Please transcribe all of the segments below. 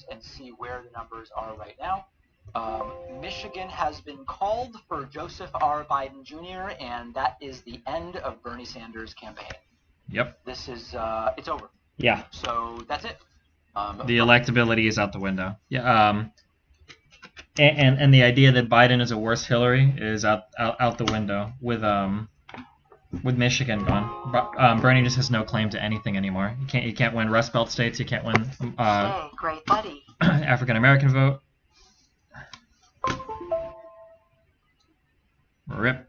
polls and see where the numbers are right now. Michigan has been called for Joseph R. Biden Jr., and that is the end of Bernie Sanders' campaign. Yep. This is, it's over. Yeah. So that's it. The electability is out the window. Yeah. And the idea that Biden is a worse Hillary is out the window with Michigan gone. Bernie just has no claim to anything anymore. You can't win Rust Belt states. You can't win hey, great buddy. African American vote. Rip.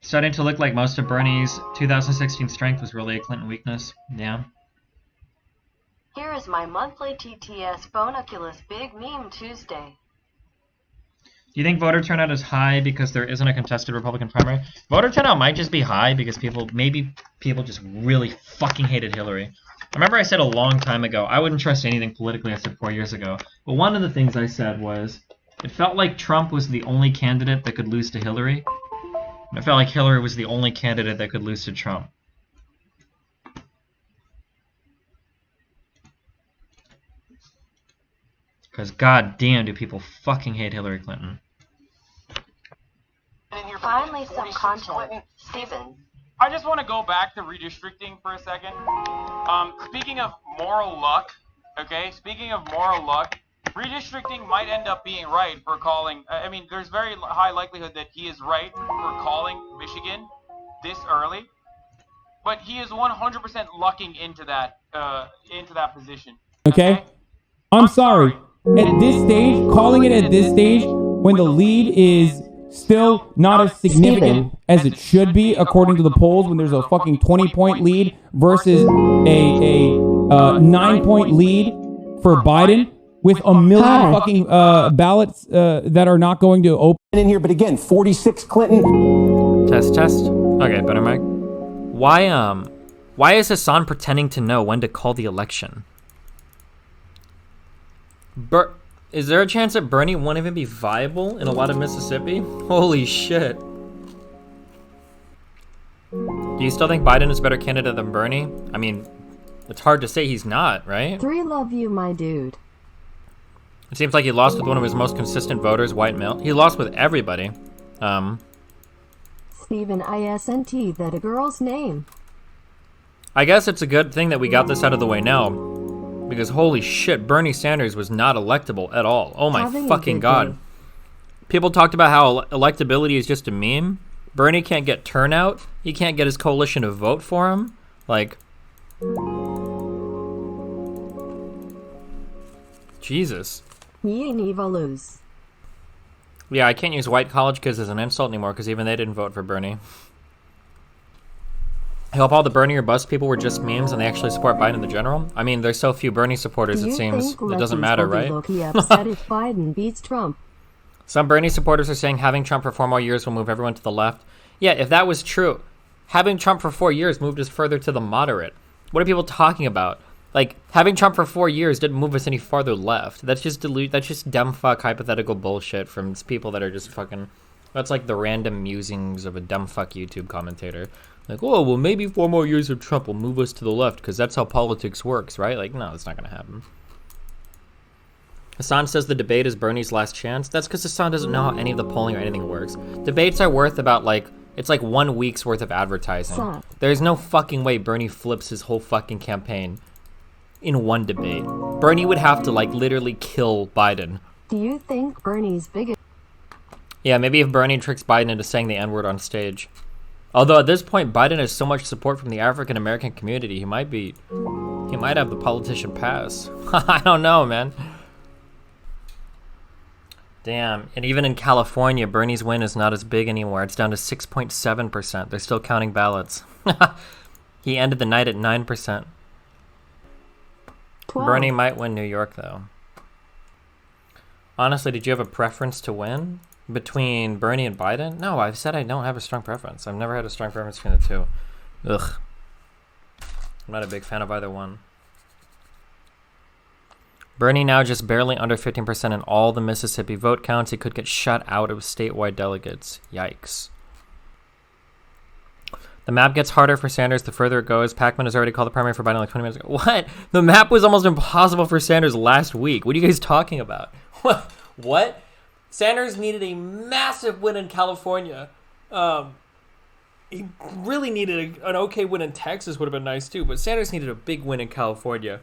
Starting to look like most of Bernie's 2016 strength was really a Clinton weakness. Yeah. Here is my monthly TTS Phonoculus Big Meme Tuesday. Do you think voter turnout is high because there isn't a contested Republican primary? Voter turnout might just be high because people just really fucking hated Hillary. I remember I said a long time ago, I wouldn't trust anything politically I said 4 years ago. But one of the things I said was, it felt like Trump was the only candidate that could lose to Hillary. And it felt like Hillary was the only candidate that could lose to Trump. Because goddamn do people fucking hate Hillary Clinton. Finally some content. Steven. I just want to go back to redistricting for a second. Speaking of moral luck, redistricting might end up being right for calling, I mean, there's very high likelihood that he is right for calling Michigan this early, but he is 100% lucking into that position. Okay? I'm sorry. At this stage, calling it at this stage, when the lead is still not as significant as it should be, according to the polls, when there's a fucking 20-point lead versus a 9-point lead for Biden, with a million fucking ballots that are not going to open in here. But again, 46 Clinton. Test. Okay, better mic. Why is Hassan pretending to know when to call the election? Is there a chance that Bernie won't even be viable in a lot of Mississippi? Holy shit. Do you still think Biden is a better candidate than Bernie? I mean, it's hard to say he's not, right? 3 love you, my dude. It seems like he lost with one of his most consistent voters, white male. He lost with everybody. Steven ISNT, that a girl's name. I guess it's a good thing that we got this out of the way now. Because holy shit, Bernie Sanders was not electable at all. Oh my fucking god. People talked about how electability is just a meme. Bernie can't get turnout. He can't get his coalition to vote for him. Like, Jesus. He ain't even lose. Yeah, I can't use white college kids as an insult anymore because even they didn't vote for Bernie. I hope all the Bernie or bust people were just memes and they actually support Biden in the general. I mean, there's so few Bernie supporters, it seems. It doesn't matter, right? Upset if Biden beats Trump. Some Bernie supporters are saying having Trump for 4 more years will move everyone to the left. Yeah, if that was true, having Trump for 4 years moved us further to the moderate. What are people talking about? Like, having Trump for 4 years didn't move us any farther left. That's just that's just dumb fuck hypothetical bullshit from people that are just fucking... That's like the random musings of a dumb fuck YouTube commentator. Like, oh, well, maybe 4 more years of Trump will move us to the left because that's how politics works, right? Like, no, that's not going to happen. Hassan says the debate is Bernie's last chance. That's because Hassan doesn't know how any of the polling or anything works. Debates are worth about, like, it's like 1 week's worth of advertising. There's no fucking way Bernie flips his whole fucking campaign in 1 debate. Bernie would have to, like, literally kill Biden. Do you think Bernie's biggest? Yeah, maybe if Bernie tricks Biden into saying the N-word on stage. Although at this point, Biden has so much support from the African American community, he might have the politician pass. I don't know, man. Damn, and even in California, Bernie's win is not as big anymore. It's down to 6.7%. They're still counting ballots. He ended the night at 9%. 12. Bernie might win New York, though. Honestly, did you have a preference to win between Bernie and Biden? No, I've said I don't have a strong preference. I've never had a strong preference between the two. Ugh. I'm not a big fan of either one. Bernie now just barely under 15% in all the Mississippi vote counts. He could get shut out of statewide delegates. Yikes. The map gets harder for Sanders the further it goes. Pac-Man has already called the primary for Biden like 20 minutes ago. What? The map was almost impossible for Sanders last week. What are you guys talking about? What? Sanders needed a massive win in California. He really needed an okay win in Texas would have been nice too, but Sanders needed a big win in California.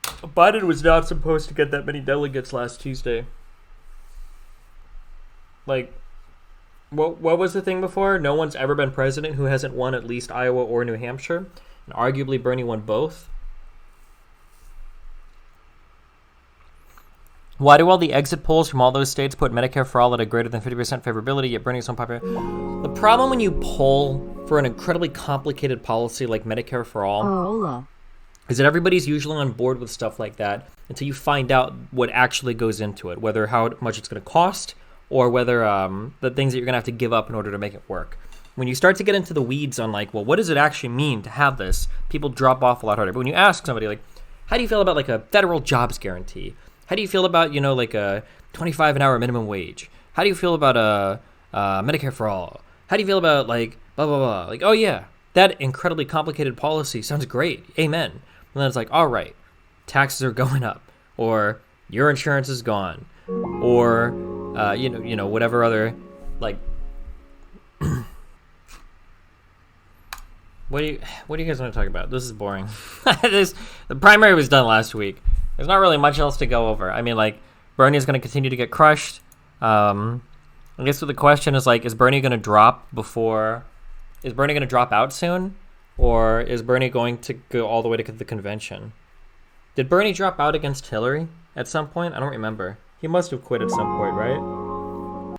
Biden was not supposed to get that many delegates last Tuesday. Like, what was the thing before? No one's ever been president who hasn't won at least Iowa or New Hampshire. And arguably Bernie won both. Why do all the exit polls from all those states put Medicare for all at a greater than 50% favorability, yet Bernie's so popular? The problem when you poll for an incredibly complicated policy like Medicare for all is that everybody's usually on board with stuff like that until you find out what actually goes into it, whether how much it's going to cost or whether the things that you're going to have to give up in order to make it work. When you start to get into the weeds on like, well, what does it actually mean to have this? People drop off a lot harder. But when you ask somebody like, how do you feel about like a federal jobs guarantee? How do you feel about, like a 25 an hour minimum wage? How do you feel about Medicare for all? How do you feel about like blah, blah, blah? Like, oh yeah, that incredibly complicated policy sounds great. Amen. And then it's like, all right, taxes are going up, or your insurance is gone, or, whatever other, like, what do you guys want to talk about? This is boring. The primary was done last week. There's not really much else to go over. I mean, like, Bernie's going to continue to get crushed. I guess the question is, like, is Bernie going to drop out soon? Or is Bernie going to go all the way to the convention? Did Bernie drop out against Hillary at some point? I don't remember. He must have quit at some point, right?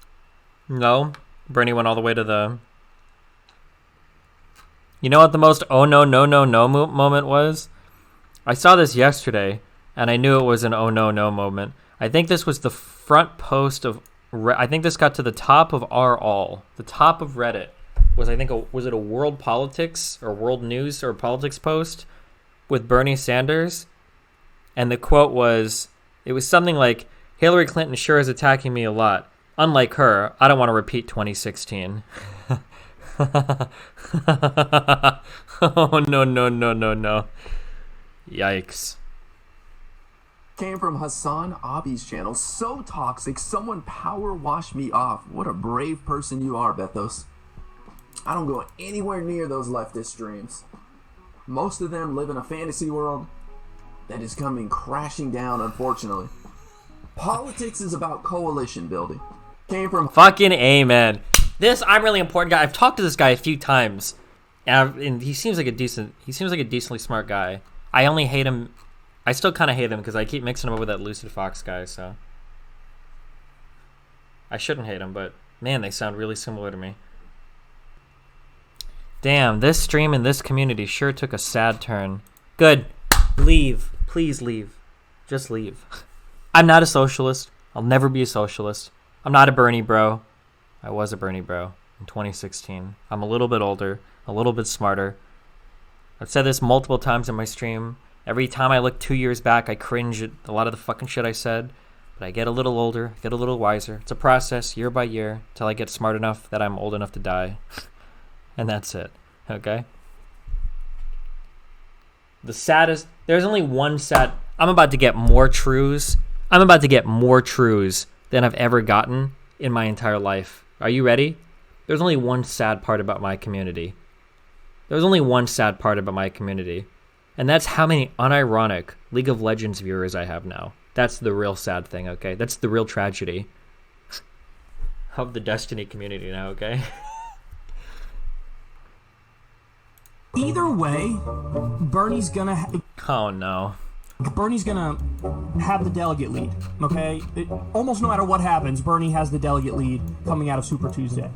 No. Bernie went all the way to the... You know what the most oh no moment was? I saw this yesterday, and I knew it was an oh no moment. I think this was the front post of... I think this got to the top of the top of Reddit. Was it a World Politics or World News or Politics post with Bernie Sanders? And the quote was, it was something like, Hillary Clinton sure is attacking me a lot. Unlike her, I don't want to repeat 2016. Oh, no. Yikes. Came from Hassan Abi's channel. So toxic, someone power washed me off. What a brave person you are, Bethos. I don't go anywhere near those leftist streams. Most of them live in a fantasy world that is coming crashing down, unfortunately. Politics is about coalition building. Came from... Fucking amen. This I'm really important guy. I've talked to this guy a few times, and he seems like a decently smart guy. I only hate him. I still kind of hate him because I keep mixing him up with that Lucid Fox guy, so... I shouldn't hate him, but man, they sound really similar to me. Damn, this stream in this community sure took a sad turn. Good. Leave. Please leave. Just leave. I'm not a socialist. I'll never be a socialist. I'm not a Bernie bro. I was a Bernie bro in 2016. I'm a little bit older, a little bit smarter. I've said this multiple times in my stream. Every time I look 2 years back, I cringe at a lot of the fucking shit I said. But I get a little older, get a little wiser. It's a process, year by year, till I get smart enough that I'm old enough to die. And that's it, okay? The saddest... There's only one sad... I'm about to get more truths. I'm about to get more truths than I've ever gotten in my entire life. Are you ready? There's only one sad part about my community. There's only one sad part about my community. And that's how many unironic League of Legends viewers I have now. That's the real sad thing, okay? That's the real tragedy of the Destiny community now, okay? Either way, Bernie's gonna... Oh, no. Bernie's gonna have the delegate lead, okay? Almost no matter what happens, Bernie has the delegate lead coming out of Super Tuesday.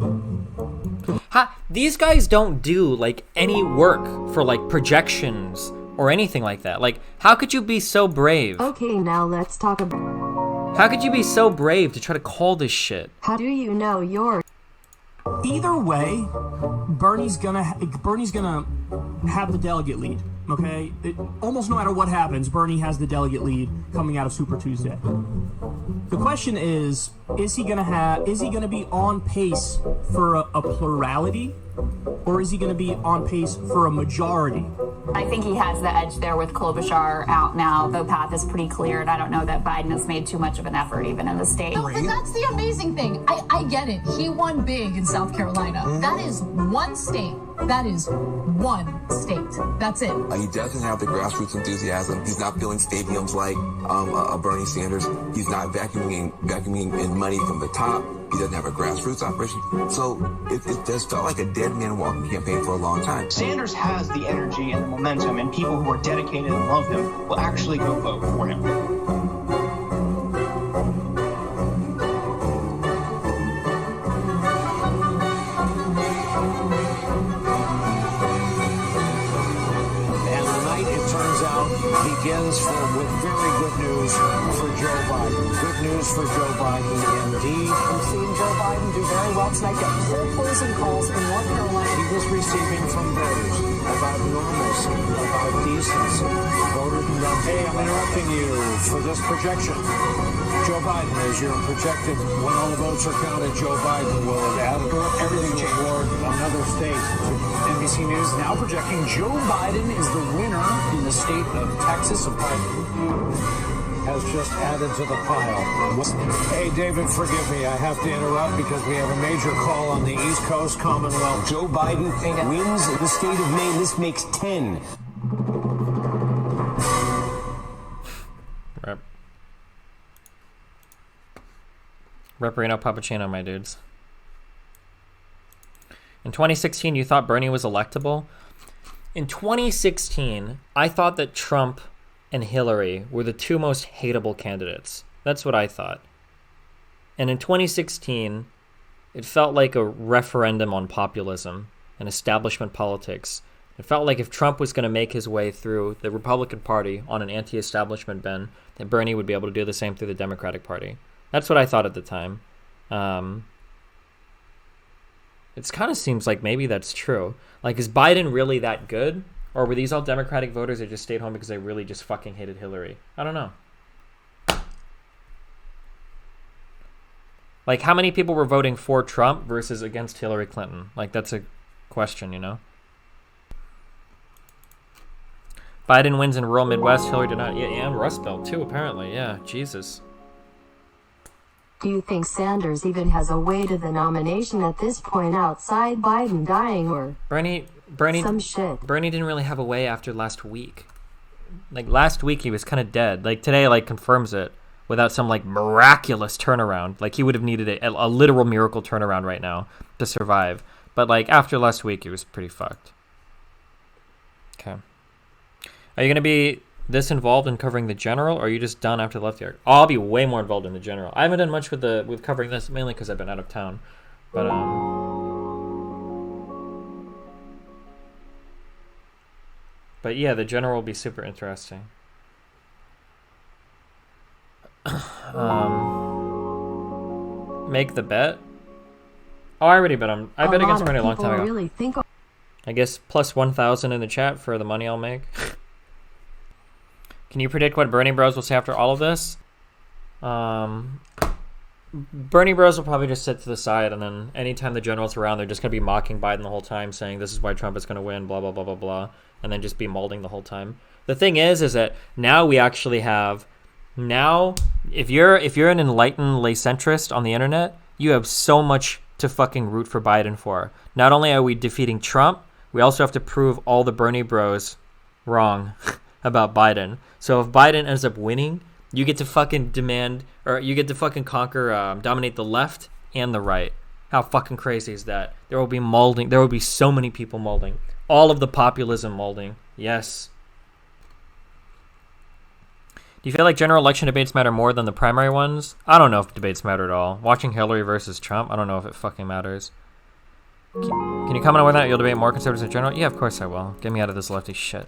These guys don't do, like, any work for, like, projections or anything like that. Like, how could you be so brave? Okay, now let's talk about... How could you be so brave to try to call this shit? How do you know you're... Either way, Bernie's gonna have the delegate lead. Okay, almost no matter what happens, Bernie has the delegate lead coming out of Super Tuesday. The question is he gonna be on pace for a plurality, or is he gonna be on pace for a majority? I think he has the edge there with Klobuchar out now. The path is pretty clear, and I don't know that Biden has made too much of an effort even in the state. No, and that's the amazing thing. I get it. He won big in South Carolina. That is one state. That is one state. That's it. He doesn't have the grassroots enthusiasm. He's not filling stadiums like Bernie Sanders. He's not vacuuming in money from the top. He doesn't have a grassroots operation. So it just felt like a dead man walking campaign for a long time. Sanders has the energy and the momentum, and people who are dedicated and love him will actually go vote for him. Begins with very good news for Joe Biden. Good news for Joe Biden, indeed. We've seen Joe Biden do very well tonight, get full closing calls in North Carolina. He was receiving from voters about normalcy, about decency. Voters, hey, I'm interrupting you for this projection. Joe Biden, as you're projected, when all the votes are counted, Joe Biden will have added everything to award another state. NBC News now projecting Joe Biden is the winner in the state of Texas. Has just added to the pile. Hey, David, forgive me. I have to interrupt because we have a major call on the East Coast Commonwealth. Joe Biden wins the state of Maine. This makes 10. Reparino Pappuccino, my dudes. In 2016, you thought Bernie was electable? In 2016, I thought that Trump and Hillary were the two most hateable candidates. That's what I thought. And in 2016, it felt like a referendum on populism and establishment politics. It felt like if Trump was going to make his way through the Republican Party on an anti-establishment bend, that Bernie would be able to do the same through the Democratic Party. That's what I thought at the time. It kind of seems like maybe that's true. Like, is Biden really that good? Or were these all Democratic voters that just stayed home because they really just fucking hated Hillary? I don't know. Like, how many people were voting for Trump versus against Hillary Clinton? Like, that's a question, you know? Biden wins in rural Midwest. Hillary did not. Yeah, and Rust Belt, too, apparently. Yeah, Jesus. Do you think Sanders even has a way to the nomination at this point outside Biden dying or Bernie some shit? Bernie didn't really have a way after last week. Like, last week he was kind of dead. Like, today, like, confirms it without some, like, miraculous turnaround. Like, he would have needed a literal miracle turnaround right now to survive. But, like, after last week, he was pretty fucked. Okay. Are you going to be this involved in covering the general, or are you just done after the left yard? Oh, I'll be way more involved in the general. I haven't done much with covering this, mainly because I've been out of town. But yeah, the general will be super interesting. Make the bet. Oh, I already bet I bet against Bernie a long time ago. Really I guess plus 1,000 in the chat for the money I'll make. Can you predict what Bernie Bros will say after all of this? Bernie Bros will probably just sit to the side, and then anytime the general's around, they're just going to be mocking Biden the whole time, saying this is why Trump is going to win, blah, blah, blah, blah, blah, and then just be molding the whole time. The thing is that now we actually have, if you're an enlightened lay centrist on the internet, you have so much to fucking root for Biden for. Not only are we defeating Trump, we also have to prove all the Bernie Bros wrong about Biden. So if Biden ends up winning, you get to fucking demand, or you get to fucking conquer, dominate the left and the right. How fucking crazy is that? There will be molding. There will be so many people molding. All of the populism molding. Yes. Do you feel like general election debates matter more than the primary ones? I don't know if debates matter at all. Watching Hillary versus Trump, I don't know if it fucking matters. Can you comment on whether or not you'll debate more conservatives in general? Yeah, of course I will. Get me out of this lefty shit.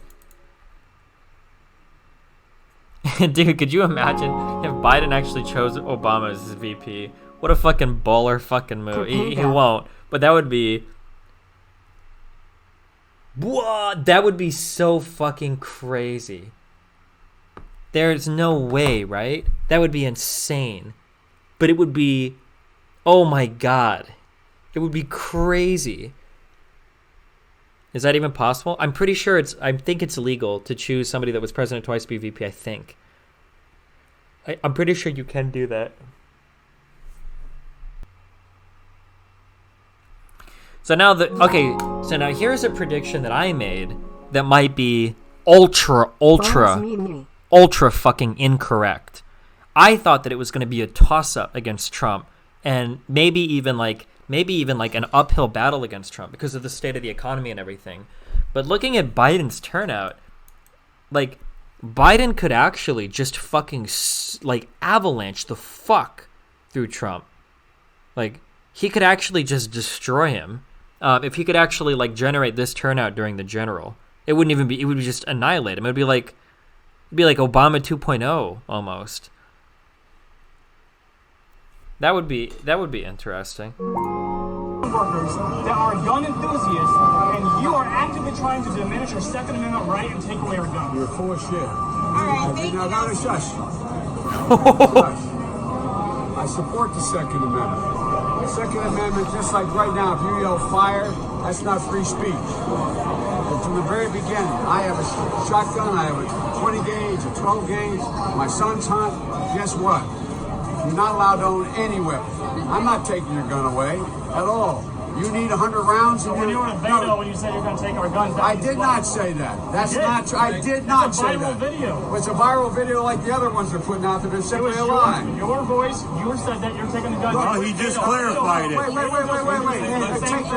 Dude, could you imagine if Biden actually chose Obama as his VP? What a fucking baller fucking move. He won't, but that would be What? That would be so fucking crazy. There's no way, right? That would be insane. But it would be, oh my god. It would be crazy. Is that even possible? I'm pretty sure I think it's illegal to choose somebody that was president twice to be VP, I think. I'm pretty sure you can do that. So now so now here's a prediction that I made that might be ultra fucking incorrect. I thought that it was going to be a toss-up against Trump, and maybe even like an uphill battle against Trump because of the state of the economy and everything. But looking at Biden's turnout, like, Biden could actually just fucking like avalanche the fuck through Trump. Like, he could actually just destroy him. If he could actually like generate this turnout during the general, it would just annihilate him. It'd be like Obama 2.0 almost. That would be interesting. Workers that are gun enthusiasts, and you are actively trying to diminish our Second Amendment right and take away our guns. You're full of shit. All right, thank you. Now, shush. I support the Second Amendment. The Second Amendment, just like right now, if you yell fire, that's not free speech. But from the very beginning, I have a shotgun, I have a 20 gauge, a 12 gauge, my son's hunt. Guess what? You're not allowed to own any weapon. I'm not taking your gun away at all. You need 100 rounds. So when you were in Beto, when you said you're going to take our guns, I did not say that. That's not true. I did not say that. It's a viral video. It's a viral video like the other ones they're putting out that are simply a lie. Your voice, you said that you're taking the guns. Well, he just clarified it. Wait. Take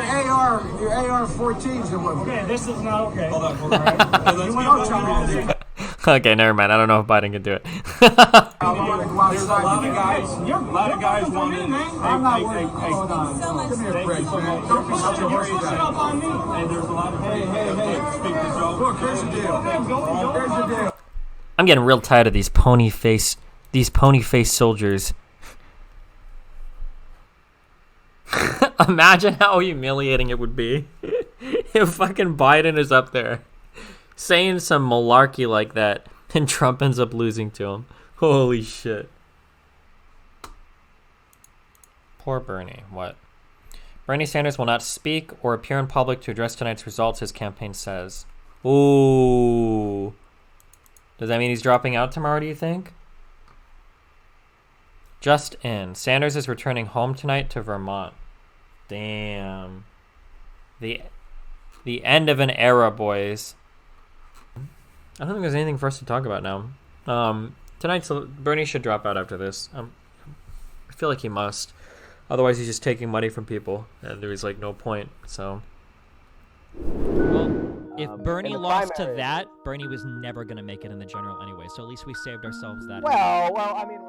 your AR-14s and what? Okay, this is not okay. Hold on. Okay, never mind. I don't know if Biden can do it. There's a lot of guys want to. I'm not worried. Hold on. Give me a break, man. Don't be such a horsey guy. Hey, there's a lot of. Hey. Look, here's the deal. I'm getting real tired of these pony face soldiers. Imagine how humiliating it would be if fucking Biden is up there saying some malarkey like that and Trump ends up losing to him. Holy shit. Poor Bernie. What? Bernie Sanders will not speak or appear in public to address tonight's results, his campaign says. Ooh. Does that mean he's dropping out tomorrow, do you think? Just in. Sanders is returning home tonight to Vermont. Damn. The end of an era, boys. I don't think there's anything for us to talk about now. Tonight, Bernie should drop out after this. I feel like he must. Otherwise, he's just taking money from people, and there is like no point. So, well, if Bernie lost to that, Bernie was never gonna make it in the general anyway. So at least we saved ourselves that. Well, I mean.